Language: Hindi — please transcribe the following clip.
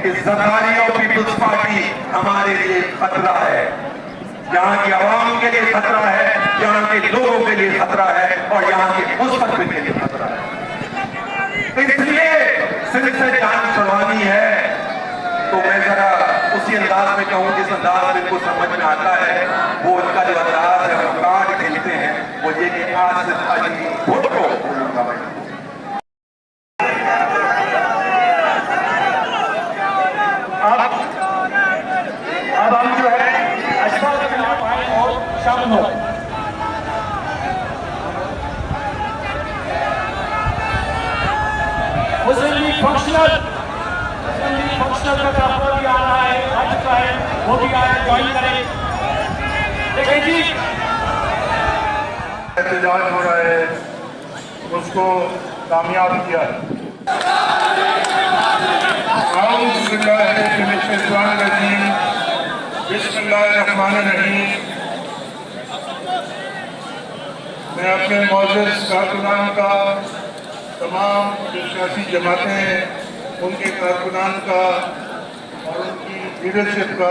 कि ज़रदारी और पीपल्स पार्टी हमारे लिए खतरा है, यहाँ की आवाम के लिए खतरा है, यहाँ के लोगों के लिए खतरा है और यहाँ के मुस्तकबिल के लिए खतरा है। इसलिए सिंध से जान छुड़वानी है तो मैं जरा उसी अंदाज में कहूँ जिस अंदाज में इनको समझ में आता है। वो उनका जो अंदाज है, वो कार्ड खेलते हैं, वो ये कि आसिफ अली भुट्टो बोलूंगा मैं। अब हम जो है अशफाक के खिलाफ आए और शामिल हो। मुस्लिम लीग फंक्शनल का काफिला भी आ रहा है, आ चुका है, वो भी आए, ज्वाइन करें। देखिए जी, एहतजाज हो रहा है, उसको कामयाब किया है। बिस्मिल्लाहिर्रहमानिर्रहीम। मैं अपने मौजूद कारकुनान का, तमाम जो सियासी जमातें हैं उनके कारकुनान का और उनकी लीडरशिप का